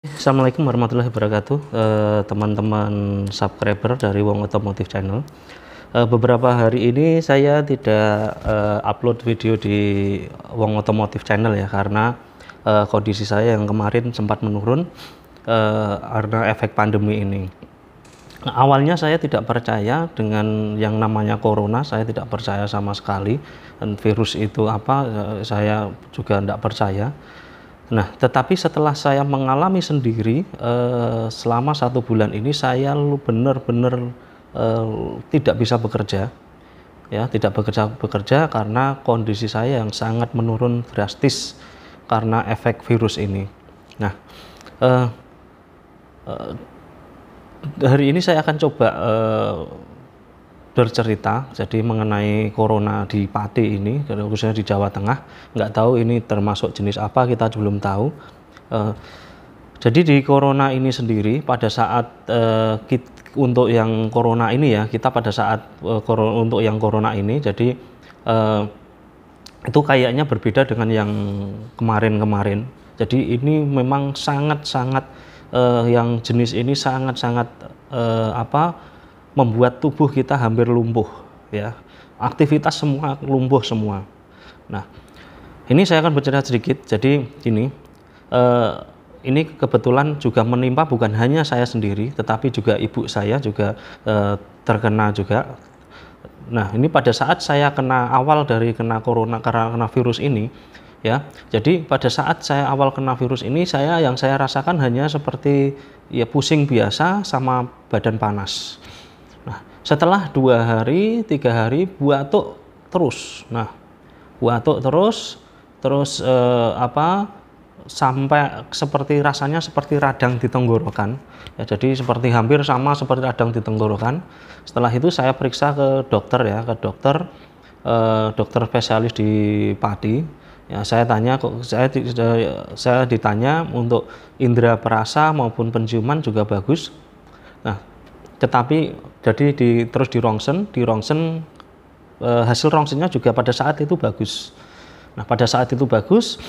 Assalamualaikum warahmatullahi wabarakatuh, teman-teman subscriber dari Wong Otomotif Channel. Beberapa hari ini saya tidak upload video di Wong Otomotif Channel ya, karena kondisi saya yang kemarin sempat menurun karena efek pandemi ini. Nah, awalnya saya tidak percaya dengan yang namanya corona, saya tidak percaya sama sekali, dan virus itu apa, saya juga tidak percaya. Nah, tetapi setelah saya mengalami sendiri selama 1 bulan ini, saya benar-benar tidak bisa bekerja, ya, tidak bekerja karena kondisi saya yang sangat menurun drastis karena efek virus ini. Nah, eh, eh, hari ini saya akan coba bercerita jadi mengenai corona di Pati ini, khususnya di Jawa Tengah. Nggak tahu ini termasuk jenis apa, kita belum tahu. Jadi di corona ini sendiri, pada saat untuk yang corona ini ya, kita pada saat untuk yang corona ini, jadi itu kayaknya berbeda dengan yang kemarin-kemarin. Jadi ini memang sangat-sangat yang jenis ini sangat-sangat membuat tubuh kita hampir lumpuh, ya, aktivitas semua lumpuh semua. Nah, ini saya akan bercerita sedikit. Jadi ini kebetulan juga menimpa bukan hanya saya sendiri, tetapi juga ibu saya juga terkena juga. Nah, ini pada saat saya kena awal dari kena corona karena kena virus ini, ya. Jadi pada saat saya awal kena virus ini, yang saya rasakan hanya seperti ya pusing biasa sama badan panas. Nah, setelah 2 hari, 3 hari batuk terus. Nah, batuk terus sampai seperti rasanya seperti radang di tenggorokan. Ya, jadi seperti hampir sama seperti radang di tenggorokan. Setelah itu saya periksa ke dokter ya, dokter spesialis di Pati. Ya, saya tanya, saya ditanya untuk indera perasa maupun penciuman juga bagus. Nah, tetapi jadi terus di rongsen hasil rongsennya juga pada saat itu bagus. Nah, pada saat itu bagus,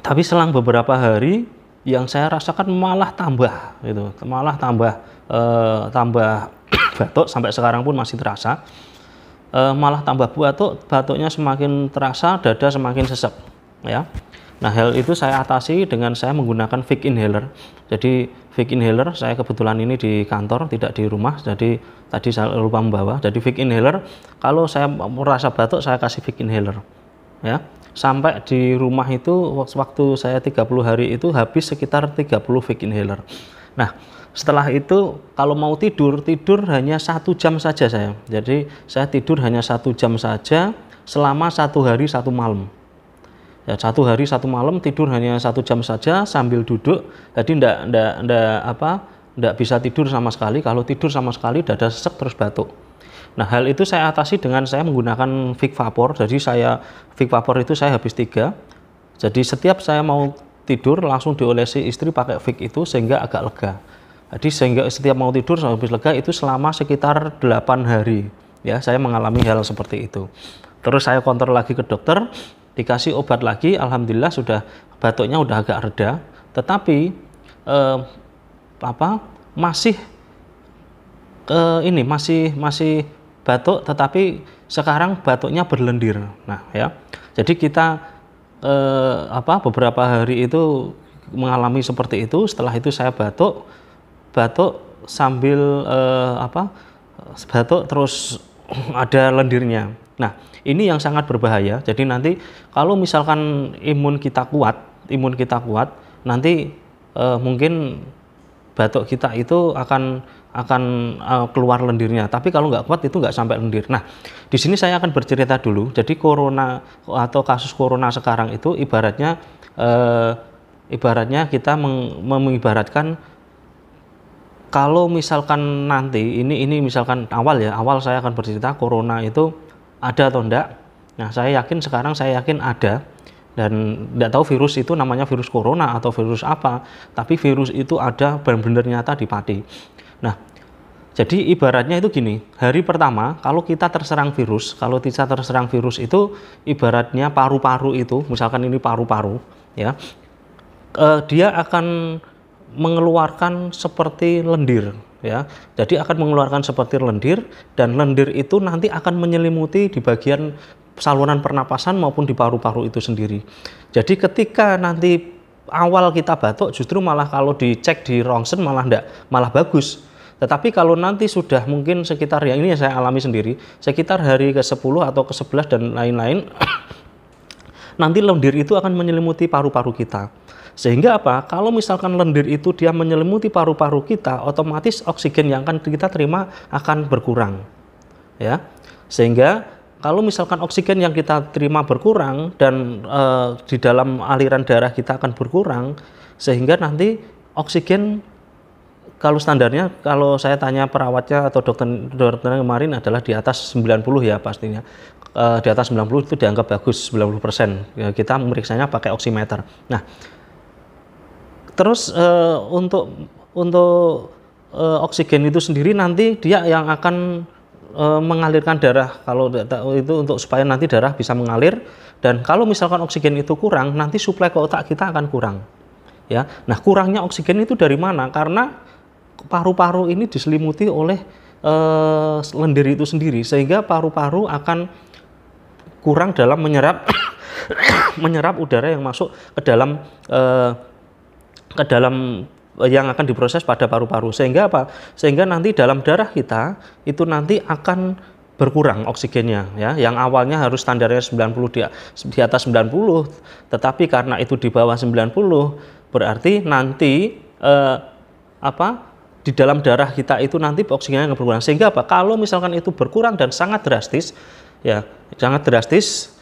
tapi selang beberapa hari yang saya rasakan malah tambah gitu, tambah batuk, sampai sekarang pun masih terasa, malah tambah batuknya semakin terasa, dada semakin sesek, ya. Nah, hal itu saya atasi dengan saya menggunakan Vic Inhaler. Jadi Vic Inhaler saya kebetulan ini di kantor, tidak di rumah, jadi tadi saya lupa membawa. Jadi Vic Inhaler, kalau saya merasa batuk saya kasih Vic Inhaler, ya. Sampai di rumah itu waktu saya 30 hari itu habis sekitar 30 Vic Inhaler. Nah, setelah itu kalau mau tidur hanya 1 jam saja saya. Jadi saya tidur hanya 1 jam saja selama 1 hari 1 malam. Ya, 1 hari 1 malam tidur hanya 1 jam saja sambil duduk. Jadi ndak bisa tidur sama sekali. Kalau tidur sama sekali dada sesek terus batuk. Nah, hal itu saya atasi dengan saya menggunakan Vic Vapor. Jadi Vic Vapor itu saya habis 3. Jadi setiap saya mau tidur langsung diolesi istri pakai Vic itu sehingga agak lega. Jadi sehingga setiap mau tidur habis lega itu selama sekitar 8 hari. Ya, saya mengalami hal seperti itu. Terus saya kontrol lagi ke dokter, dikasih obat lagi, alhamdulillah sudah batuknya udah agak reda, tetapi masih batuk, tetapi sekarang batuknya berlendir. Nah, ya, jadi kita beberapa hari itu mengalami seperti itu. Setelah itu saya batuk sambil batuk terus ada lendirnya. Nah, ini yang sangat berbahaya. Jadi nanti kalau misalkan imun kita kuat, nanti mungkin batuk kita itu akan keluar lendirnya. Tapi kalau nggak kuat itu nggak sampai lendir. Nah, di sini saya akan bercerita dulu. Jadi corona atau kasus corona sekarang itu ibaratnya kita mengibaratkan kalau misalkan nanti ini misalkan awal saya akan bercerita corona itu ada atau enggak. Nah, saya yakin ada, dan tidak tahu virus itu namanya virus corona atau virus apa, tapi virus itu ada benar-benar nyata di Pati. Nah, jadi ibaratnya itu gini, hari pertama kalau kita terserang virus itu ibaratnya paru-paru itu, misalkan ini paru-paru, ya. dia akan mengeluarkan seperti lendir ya. Jadi akan mengeluarkan seperti lendir, dan lendir itu nanti akan menyelimuti di bagian saluran pernapasan maupun di paru-paru itu sendiri. Jadi ketika nanti awal kita batuk, justru malah kalau dicek di rongsen malah bagus. Tetapi kalau nanti sudah mungkin sekitar, yang ini saya alami sendiri, sekitar hari ke-10 atau ke-11 dan lain-lain, nanti lendir itu akan menyelimuti paru-paru kita. Sehingga apa? Kalau misalkan lendir itu dia menyelimuti paru-paru kita, otomatis oksigen yang akan kita terima akan berkurang. Ya. Sehingga kalau misalkan oksigen yang kita terima berkurang dan di dalam aliran darah kita akan berkurang, sehingga nanti oksigen, kalau standarnya, kalau saya tanya perawatnya atau dokternya kemarin adalah di atas 90 ya pastinya. Di atas 90 itu dianggap bagus, 90%. Ya, kita memeriksanya pakai oximeter. Nah, terus untuk oksigen itu sendiri nanti dia yang akan mengalirkan darah. Kalau itu untuk supaya nanti darah bisa mengalir, dan kalau misalkan oksigen itu kurang, nanti suplai ke otak kita akan kurang. Ya. Nah, kurangnya oksigen itu dari mana? Karena paru-paru ini diselimuti oleh lendir itu sendiri, sehingga paru-paru akan kurang dalam menyerap menyerap udara yang masuk ke dalam yang akan diproses pada paru-paru. Sehingga apa? Sehingga nanti dalam darah kita itu nanti akan berkurang oksigennya ya. Yang awalnya harus standarnya 90 di atas 90, tetapi karena itu di bawah 90, berarti nanti di dalam darah kita itu nanti oksigennya berkurang. Sehingga apa? Kalau misalkan itu berkurang dan sangat drastis, ya sangat drastis,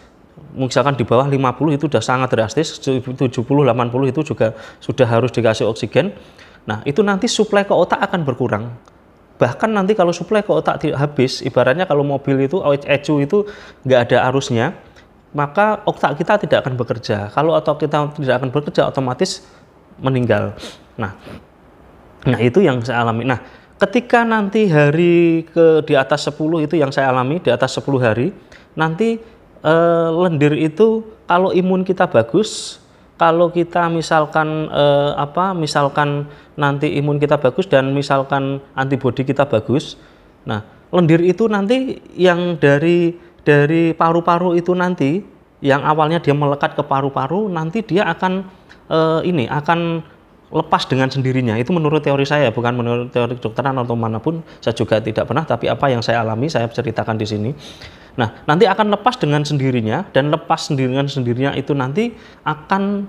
misalkan di bawah 50 itu sudah sangat drastis, 70-80 itu juga sudah harus dikasih oksigen. Nah, itu nanti suplai ke otak akan berkurang. Bahkan nanti kalau suplai ke otak habis, ibaratnya kalau mobil itu ECU itu nggak ada arusnya, maka otak kita tidak akan bekerja. Kalau otak kita tidak akan bekerja, otomatis meninggal. Nah, itu yang saya alami. Nah, ketika nanti hari di atas 10 itu yang saya alami, di atas 10 hari, nanti lendir itu kalau imun kita bagus, kalau kita misalkan misalkan nanti imun kita bagus dan misalkan antibodi kita bagus, nah lendir itu nanti yang dari paru-paru itu nanti, yang awalnya dia melekat ke paru-paru, nanti dia akan akan lepas dengan sendirinya. Itu menurut teori saya, bukan menurut teori kedokteran atau manapun, saya juga tidak pernah, tapi apa yang saya alami saya ceritakan di sini. Nah, nanti akan lepas dengan sendirinya, dan lepas dengan sendirinya itu nanti akan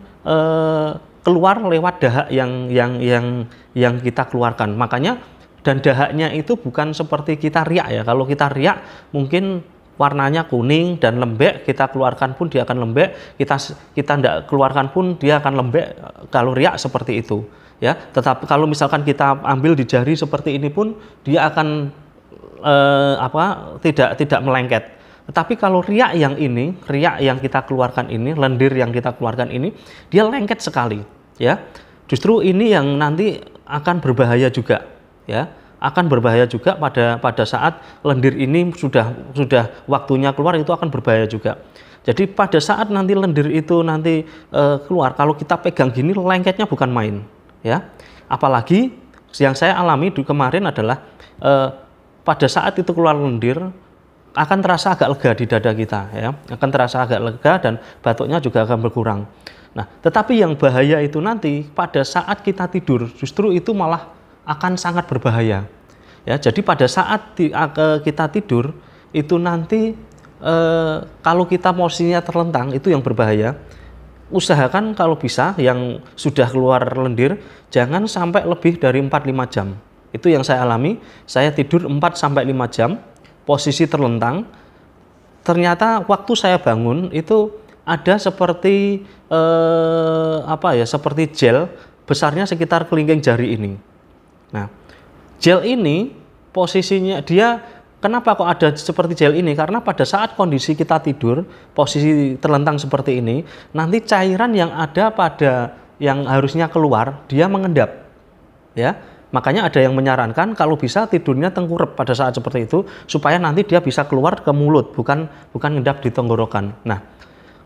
keluar lewat dahak yang kita keluarkan. Makanya, dan dahaknya itu bukan seperti kita riak ya. Kalau kita riak mungkin warnanya kuning dan lembek, kita keluarkan pun dia akan lembek, kita tidak keluarkan pun dia akan lembek. Kalau riak seperti itu ya. Tetapi kalau misalkan kita ambil di jari seperti ini pun dia akan tidak melengket. Tetapi kalau riak yang kita keluarkan ini, lendir yang kita keluarkan ini, dia lengket sekali ya. Justru ini yang nanti akan berbahaya juga ya. Akan berbahaya juga pada saat lendir ini sudah waktunya keluar, itu akan berbahaya juga. Jadi pada saat nanti lendir itu nanti keluar, kalau kita pegang gini lengketnya bukan main ya. Apalagi yang saya alami kemarin adalah pada saat itu keluar lendir akan terasa agak lega di dada kita ya, akan terasa agak lega dan batuknya juga akan berkurang. Nah, tetapi yang bahaya itu nanti pada saat kita tidur, justru itu malah akan sangat berbahaya ya. Jadi pada saat kita tidur itu nanti kalau kita posisinya terlentang, itu yang berbahaya. Usahakan kalau bisa yang sudah keluar lendir jangan sampai lebih dari 4-5 jam. Itu yang saya alami. Saya tidur 4-5 jam posisi terlentang. Ternyata waktu saya bangun itu ada seperti seperti gel besarnya sekitar kelingking jari ini. Nah, gel ini posisinya dia, kenapa kok ada seperti gel ini? Karena pada saat kondisi kita tidur, posisi terlentang seperti ini, nanti cairan yang ada yang harusnya keluar, dia mengendap. Ya, makanya ada yang menyarankan kalau bisa tidurnya tengkurap pada saat seperti itu, supaya nanti dia bisa keluar ke mulut, bukan mengendap di tenggorokan. Nah,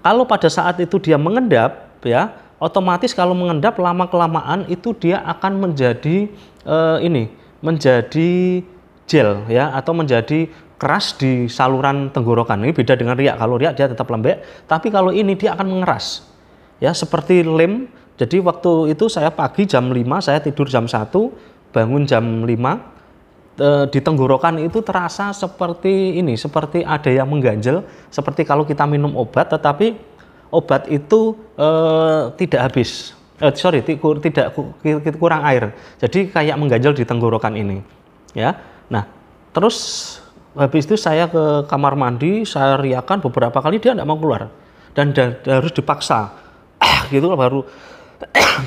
kalau pada saat itu dia mengendap, ya, otomatis kalau mengendap lama-kelamaan itu dia akan menjadi menjadi gel ya, atau menjadi keras di saluran tenggorokan. Ini beda dengan riak. Kalau riak dia tetap lembek, tapi kalau ini dia akan mengeras ya, seperti lem. Jadi waktu itu saya pagi jam 5, saya tidur jam 1, bangun jam 5, di tenggorokan itu terasa seperti ini, seperti ada yang mengganjel, seperti kalau kita minum obat, tetapi obat itu tidak habis, tidak kurang air, jadi kayak mengganjel di tenggorokan ini, ya. Nah, terus habis itu saya ke kamar mandi, saya riakan beberapa kali, dia tidak mau keluar, dan harus dipaksa, gitu baru.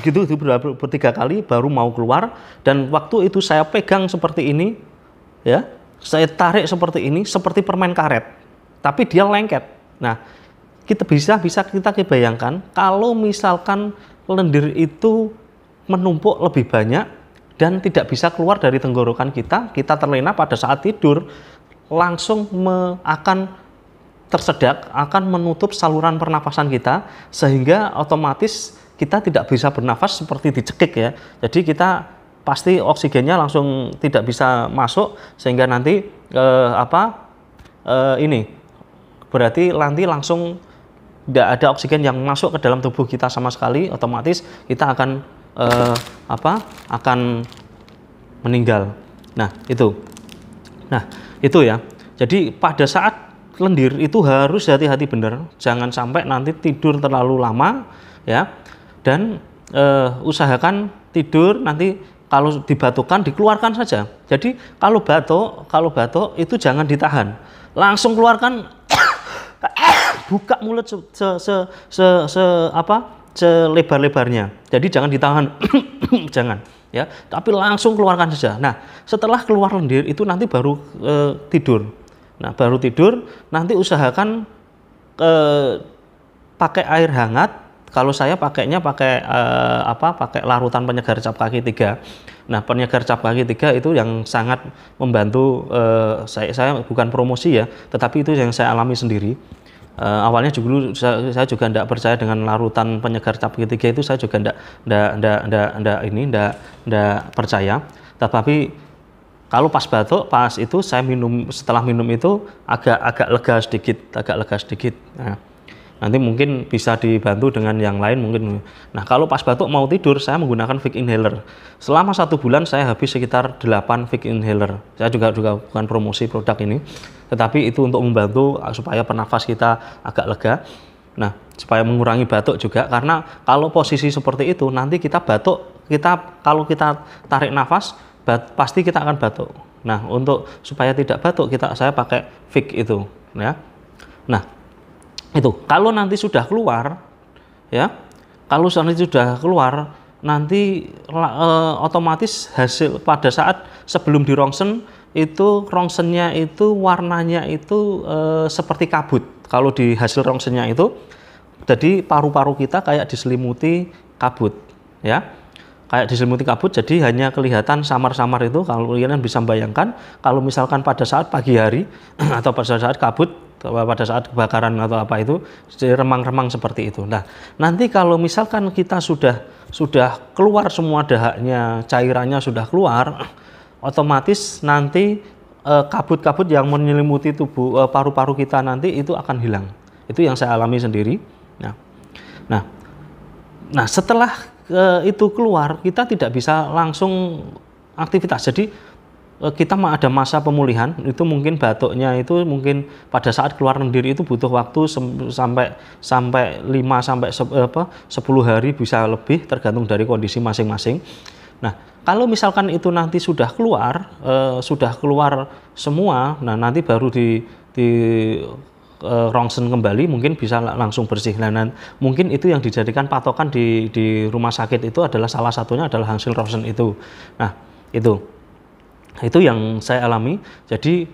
Gitu bertiga kali baru mau keluar, dan waktu itu saya pegang seperti ini ya, saya tarik seperti ini, seperti permen karet, tapi dia lengket. Nah, kita bisa kita bayangkan kalau misalkan lendir itu menumpuk lebih banyak dan tidak bisa keluar dari tenggorokan kita terlena pada saat tidur, langsung akan tersedak, akan menutup saluran pernafasan kita, sehingga otomatis kita tidak bisa bernafas seperti dicekik ya. Jadi kita pasti oksigennya langsung tidak bisa masuk, sehingga nanti ini berarti nanti langsung tidak ada oksigen yang masuk ke dalam tubuh kita sama sekali, otomatis kita akan akan meninggal. Nah itu ya. Jadi pada saat lendir itu harus hati-hati benar, jangan sampai nanti tidur terlalu lama ya. Dan usahakan tidur nanti kalau dibatukan dikeluarkan saja. Jadi kalau batuk itu jangan ditahan, langsung keluarkan, buka mulut selebar-lebarnya. Jadi jangan ditahan, jangan ya, tapi langsung keluarkan saja. Nah, setelah keluar lendir itu nanti baru tidur. Nah, baru tidur nanti usahakan pakai air hangat. Kalau saya pakainya pakai larutan penyegar cap kaki 3. Nah, penyegar cap kaki 3 itu yang sangat membantu. Saya bukan promosi ya, tetapi itu yang saya alami sendiri. Awalnya dulu saya juga tidak percaya dengan larutan penyegar cap kaki 3 itu, saya juga tidak percaya. Tetapi kalau pas batuk, pas itu saya setelah minum itu agak lega sedikit. Nah, nanti mungkin bisa dibantu dengan yang lain mungkin. Nah, kalau pas batuk mau tidur, saya menggunakan Vic Inhaler. Selama 1 bulan saya habis sekitar 8 Vic Inhaler. Saya juga bukan promosi produk ini, tetapi itu untuk membantu supaya pernafas kita agak lega. Nah, supaya mengurangi batuk juga, karena kalau posisi seperti itu nanti kita batuk, kalau kita tarik nafas pasti kita akan batuk. Nah, untuk supaya tidak batuk saya pakai Vic itu ya. Nah, itu kalau nanti sudah keluar ya, nanti otomatis hasil pada saat sebelum di rongsen itu, rongsennya itu warnanya itu seperti kabut. Kalau di hasil rongsennya itu jadi paru-paru kita kayak diselimuti kabut ya, kayak diselimuti kabut, jadi hanya kelihatan samar-samar. Itu kalau kalian bisa bayangkan kalau misalkan pada saat pagi hari atau pada saat kabut, pada saat kebakaran atau apa itu, remang-remang seperti itu. Nah, nanti kalau misalkan kita sudah keluar semua dahaknya, cairannya sudah keluar, otomatis nanti kabut-kabut yang menyelimuti tubuh paru-paru kita nanti itu akan hilang. Itu yang saya alami sendiri. Nah, setelah itu keluar, kita tidak bisa langsung aktivitas. Jadi kita ada masa pemulihan, itu mungkin batuknya itu mungkin pada saat keluar lendir itu butuh waktu sampai 5 sampai 10 hari, bisa lebih tergantung dari kondisi masing-masing. Nah, kalau misalkan itu nanti sudah keluar semua, nah nanti baru di rongsen kembali, mungkin bisa langsung bersih. Nah, mungkin itu yang dijadikan patokan di rumah sakit itu adalah salah satunya adalah hasil rongsen itu. Nah, itu yang saya alami. Jadi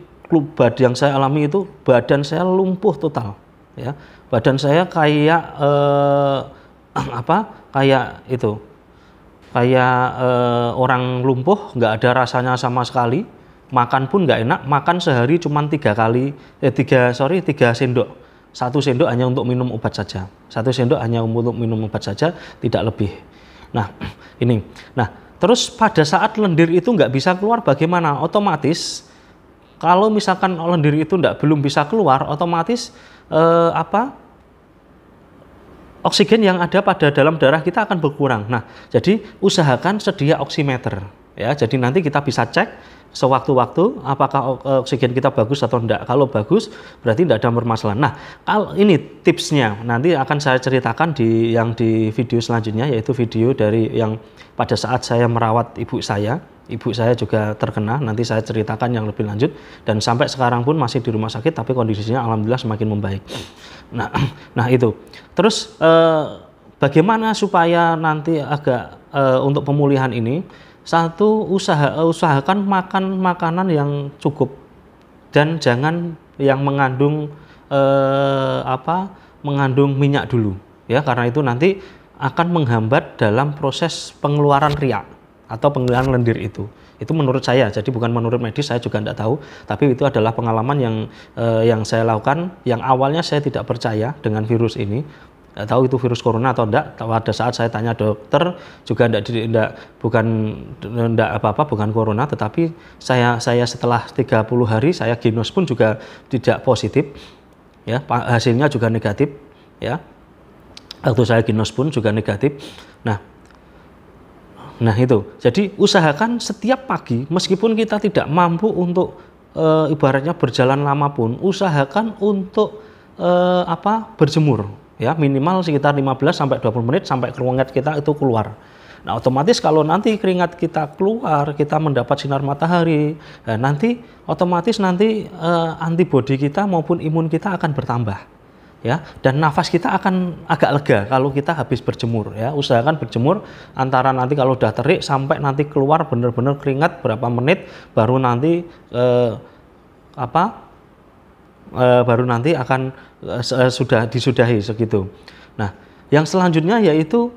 yang saya alami itu badan saya lumpuh total ya, badan saya kayak orang lumpuh, nggak ada rasanya sama sekali, makan pun nggak enak, makan sehari cuma 3 sendok 1 sendok hanya untuk minum obat saja. 1 sendok hanya untuk minum obat saja, tidak lebih. Nah, ini. Nah, terus pada saat lendir itu nggak bisa keluar bagaimana? Otomatis kalau misalkan lendir itu belum bisa keluar, otomatis oksigen yang ada pada dalam darah kita akan berkurang. Nah, jadi usahakan sedia oximeter. Ya, jadi nanti kita bisa cek sewaktu-waktu apakah oksigen kita bagus atau enggak. Kalau bagus berarti tidak ada permasalahan. Nah, kalau ini tipsnya nanti akan saya ceritakan di video selanjutnya, yaitu video dari yang pada saat saya merawat ibu saya. Ibu saya juga terkena, nanti saya ceritakan yang lebih lanjut, dan sampai sekarang pun masih di rumah sakit tapi kondisinya alhamdulillah semakin membaik. Nah itu. Terus bagaimana supaya nanti agak untuk pemulihan ini? Satu, usahakan makan makanan yang cukup dan jangan yang mengandung mengandung minyak dulu, ya, karena itu nanti akan menghambat dalam proses pengeluaran riak atau pengeluaran lendir itu. Itu menurut saya, jadi bukan menurut medis, saya juga tidak tahu, tapi itu adalah pengalaman yang saya lakukan, yang awalnya saya tidak percaya dengan virus ini. Tidak tahu itu virus corona atau enggak. Pada saat saya tanya dokter juga bukan corona, tetapi saya setelah 30 hari saya ginos pun juga tidak positif, ya, hasilnya juga negatif, ya. Waktu saya ginos pun juga negatif. Nah itu, jadi usahakan setiap pagi meskipun kita tidak mampu untuk ibaratnya berjalan lama pun, usahakan untuk berjemur. Ya, minimal sekitar 15-20 menit sampai keringat kita itu keluar. Nah, otomatis kalau nanti keringat kita keluar, kita mendapat sinar matahari, nanti otomatis antibodi kita maupun imun kita akan bertambah, ya, dan nafas kita akan agak lega kalau kita habis berjemur, ya. Usahakan berjemur antara nanti kalau udah terik sampai nanti keluar benar-benar keringat berapa menit, baru nanti baru nanti akan sudah disudahi segitu. Nah, yang selanjutnya yaitu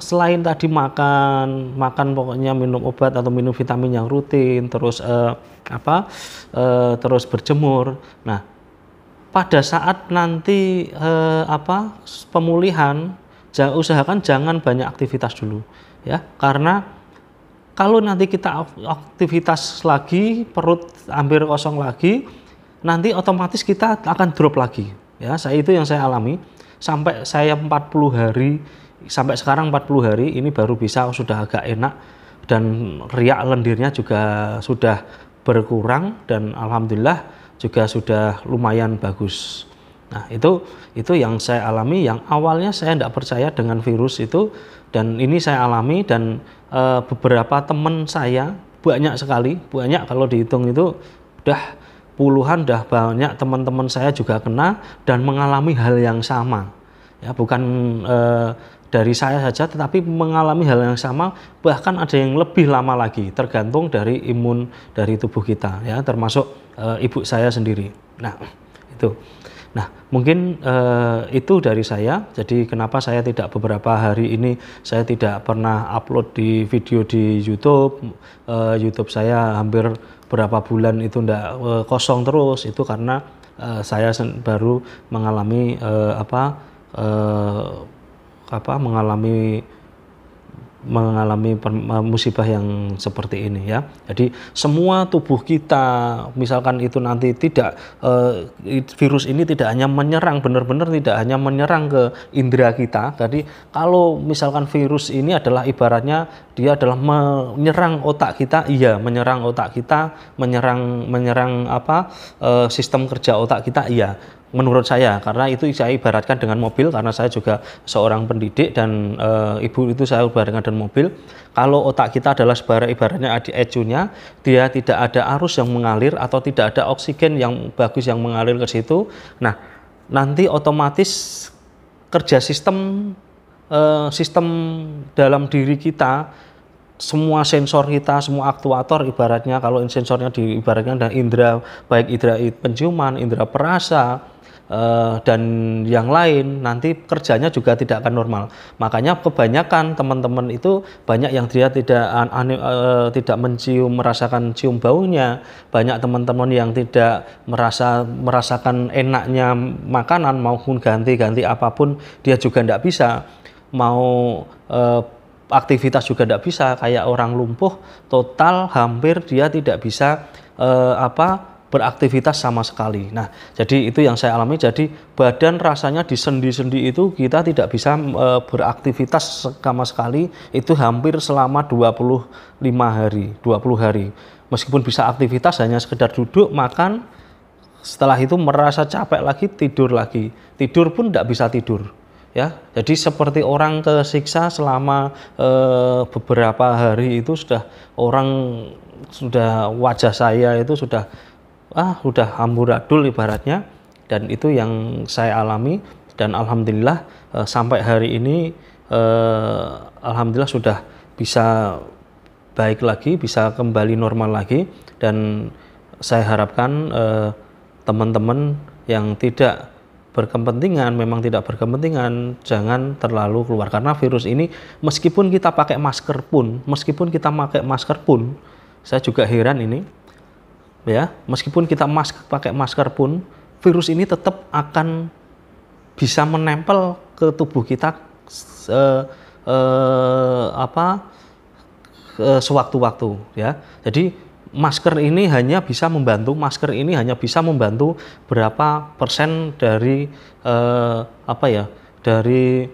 selain tadi makan pokoknya minum obat atau minum vitamin yang rutin, terus terus berjemur. Nah, pada saat nanti pemulihan, usahakan jangan banyak aktivitas dulu, ya, karena kalau nanti kita aktivitas lagi, perut hampir kosong lagi, nanti otomatis kita akan drop lagi, ya. Itu yang saya alami sampai saya 40 hari, sampai sekarang 40 hari ini baru sudah agak enak, dan riak lendirnya juga sudah berkurang, dan alhamdulillah juga sudah lumayan bagus. Nah, itu yang saya alami, yang awalnya saya tidak percaya dengan virus itu, dan ini saya alami, dan beberapa teman saya banyak sekali, kalau dihitung itu udah puluhan, dah banyak teman-teman saya juga kena dan mengalami hal yang sama, ya, bukan dari saya saja tetapi mengalami hal yang sama, bahkan ada yang lebih lama lagi, tergantung dari imun dari tubuh kita, ya, termasuk ibu saya sendiri. Nah itu, mungkin itu dari saya. Jadi kenapa saya tidak beberapa hari ini saya tidak pernah upload di video di YouTube. YouTube saya hampir berapa bulan itu kosong terus, itu karena saya baru mengalami mengalami musibah yang seperti ini, ya. Jadi semua tubuh kita, misalkan itu nanti tidak virus ini tidak hanya menyerang, benar-benar tidak hanya menyerang ke indera kita. Jadi kalau misalkan virus ini adalah ibaratnya dia adalah menyerang otak kita, iya, menyerang otak kita, menyerang sistem kerja otak kita, iya. Menurut saya, karena itu saya ibaratkan dengan mobil, karena saya juga seorang pendidik, dan ibu itu saya ibaratkan dengan mobil. Kalau otak kita adalah ibaratnya ecunya, dia tidak ada arus yang mengalir atau tidak ada oksigen yang bagus yang mengalir ke situ. Nah, nanti otomatis kerja sistem dalam diri kita, semua sensor kita, semua aktuator, ibaratnya kalau sensornya diibaratkan ada indera, baik indera penciuman, indera perasa, dan yang lain, nanti kerjanya juga tidak akan normal. Makanya kebanyakan teman-teman itu banyak yang dia tidak merasakan cium baunya, banyak teman-teman yang tidak merasakan enaknya makanan maupun ganti apapun dia juga tidak bisa, mau aktivitas juga tidak bisa, kayak orang lumpuh total, hampir dia tidak bisa beraktivitas sama sekali. Nah, jadi itu yang saya alami. Jadi badan rasanya di sendi-sendi itu kita tidak bisa beraktivitas sama sekali, itu hampir selama 20 hari. Meskipun bisa aktivitas hanya sekedar duduk, makan, setelah itu merasa capek lagi, tidur lagi. Tidur pun tidak bisa tidur. Ya, jadi seperti orang kesiksa selama beberapa hari itu sudah wajah saya itu sudah amburadul ibaratnya, dan itu yang saya alami. Dan alhamdulillah sampai hari ini alhamdulillah sudah bisa baik lagi, bisa kembali normal lagi. Dan saya harapkan teman-teman yang tidak berkepentingan, memang tidak berkepentingan, jangan terlalu keluar, karena virus ini meskipun kita pakai masker pun, saya juga heran ini ya, meskipun kita pakai masker pun, virus ini tetap akan bisa menempel ke tubuh kita sewaktu-waktu ya. Jadi masker ini hanya bisa membantu berapa persen dari dari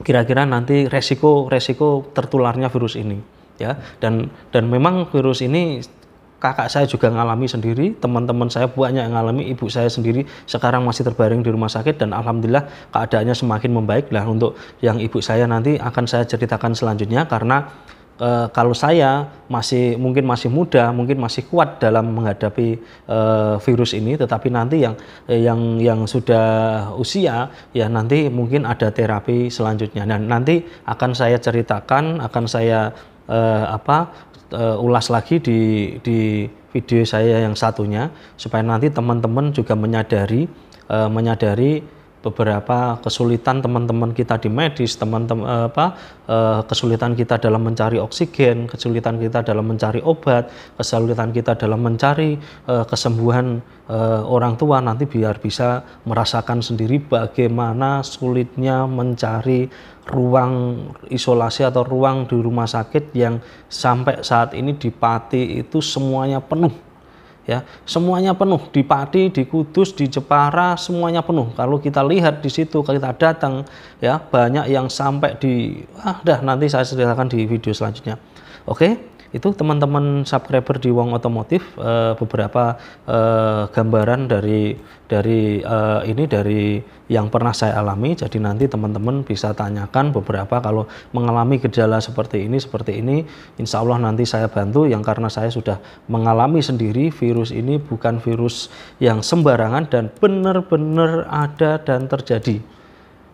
kira-kira nanti resiko tertularnya virus ini ya. Dan memang virus ini kakak saya juga ngalami sendiri, teman-teman saya banyak yang ngalami, ibu saya sendiri sekarang masih terbaring di rumah sakit, dan alhamdulillah keadaannya semakin membaik. Lah untuk yang ibu saya nanti akan saya ceritakan selanjutnya, karena kalau saya mungkin masih muda, mungkin masih kuat dalam menghadapi virus ini, tetapi nanti yang sudah usia ya nanti mungkin ada terapi selanjutnya. Dan nanti akan saya ceritakan, akan saya ulas lagi di video saya yang satunya, supaya nanti teman-teman juga menyadari beberapa kesulitan teman-teman kita di medis, kesulitan kita dalam mencari oksigen, kesulitan kita dalam mencari obat, kesulitan kita dalam mencari kesembuhan orang tua, nanti biar bisa merasakan sendiri bagaimana sulitnya mencari ruang isolasi atau ruang di rumah sakit yang sampai saat ini di Pati itu semuanya penuh. Ya, semuanya penuh di Pati, di Kudus, di Jepara, semuanya penuh. Kalau kita lihat di situ, kalau kita datang, ya banyak yang sampai nanti saya ceritakan di video selanjutnya. Oke, itu teman-teman subscriber di Wong Otomotif, beberapa gambaran dari yang pernah saya alami. Jadi nanti teman-teman bisa tanyakan beberapa, kalau mengalami gejala seperti ini, insya Allah nanti saya bantu. Yang karena saya sudah mengalami sendiri, virus ini bukan virus yang sembarangan dan benar-benar ada dan terjadi.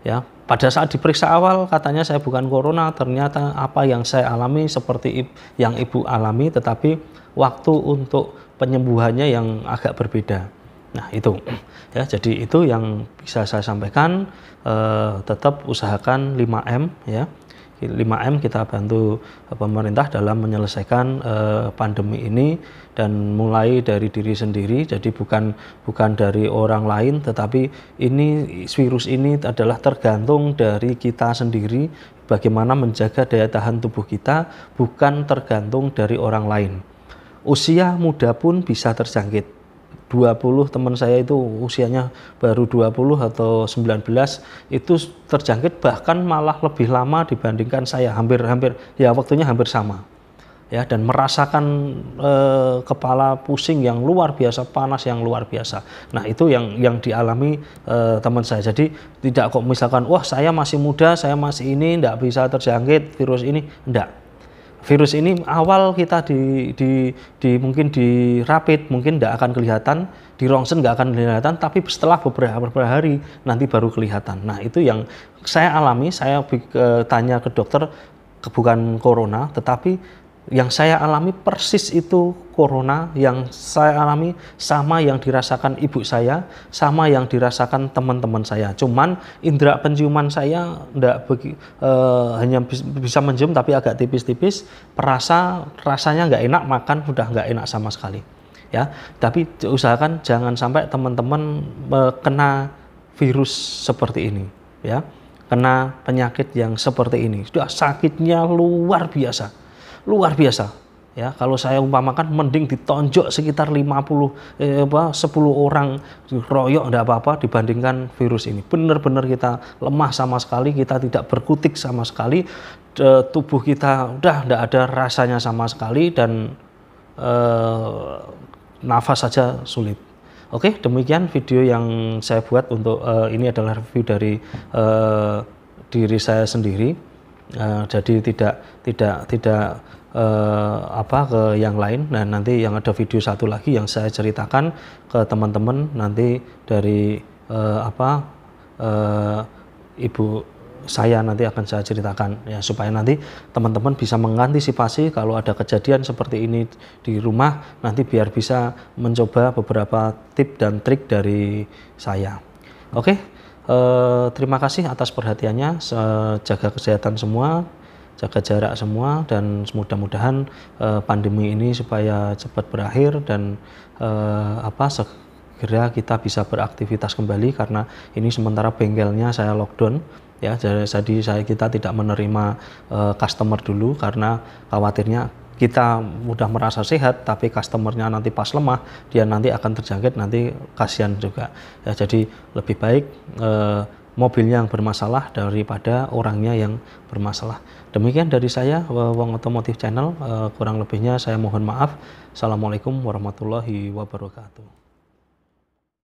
Ya, pada saat diperiksa awal katanya saya bukan corona, ternyata apa yang saya alami seperti yang ibu alami, tetapi waktu untuk penyembuhannya yang agak berbeda. Nah itu ya, jadi itu yang bisa saya sampaikan. Tetap usahakan 5M ya. 5M kita bantu pemerintah dalam menyelesaikan pandemi ini, dan mulai dari diri sendiri. Jadi bukan dari orang lain, tetapi virus ini adalah tergantung dari kita sendiri, bagaimana menjaga daya tahan tubuh kita, bukan tergantung dari orang lain. Usia muda pun bisa terjangkit. 20 teman saya itu usianya baru 20 atau 19 itu terjangkit, bahkan malah lebih lama dibandingkan saya, hampir ya waktunya hampir sama ya, dan merasakan kepala pusing yang luar biasa, panas yang luar biasa. Nah itu yang dialami teman saya. Jadi tidak kok misalkan wah saya masih muda, saya masih ini tidak bisa terjangkit virus ini, enggak. Virus ini awal kita mungkin di rapid mungkin tidak akan kelihatan, di rongsen nggak akan kelihatan, tapi setelah beberapa hari nanti baru kelihatan. Nah itu yang saya alami. Saya tanya ke dokter, bukan corona, tetapi Yang saya alami persis itu corona, yang saya alami sama yang dirasakan ibu saya, sama yang dirasakan teman-teman saya. Cuman indera penciuman saya hanya bisa mencium tapi agak tipis-tipis, rasanya nggak enak, makan udah nggak enak sama sekali. Ya, tapi usahakan jangan sampai teman-teman kena virus seperti ini, ya, kena penyakit yang seperti ini. Sudah sakitnya luar biasa. Luar biasa ya. Kalau saya umpamakan mending ditonjok sekitar 10 orang royok enggak apa-apa dibandingkan virus ini. Benar-benar kita lemah sama sekali, kita tidak berkutik sama sekali, tubuh kita udah enggak ada rasanya sama sekali dan nafas saja sulit. Oke, demikian video yang saya buat untuk ini adalah review dari diri saya sendiri. Jadi tidak ke yang lain. Nah, nanti yang ada video satu lagi yang saya ceritakan ke teman-teman nanti dari ibu saya nanti akan saya ceritakan ya, supaya nanti teman-teman bisa mengantisipasi kalau ada kejadian seperti ini di rumah, nanti biar bisa mencoba beberapa tip dan trik dari saya. Oke, terima kasih atas perhatiannya. Jaga kesehatan semua, jaga jarak semua, dan mudah-mudahan pandemi ini supaya cepat berakhir dan segera kita bisa beraktivitas kembali, karena ini sementara bengkelnya saya lockdown ya. Jadi kita tidak menerima customer dulu karena khawatirnya kita udah merasa sehat tapi customernya nanti pas lemah dia nanti akan terjangkit, nanti kasihan juga ya. Jadi lebih baik mobilnya yang bermasalah daripada orangnya yang bermasalah. Demikian dari saya, Wong Otomotif Channel. Kurang lebihnya saya mohon maaf. Assalamualaikum warahmatullahi wabarakatuh.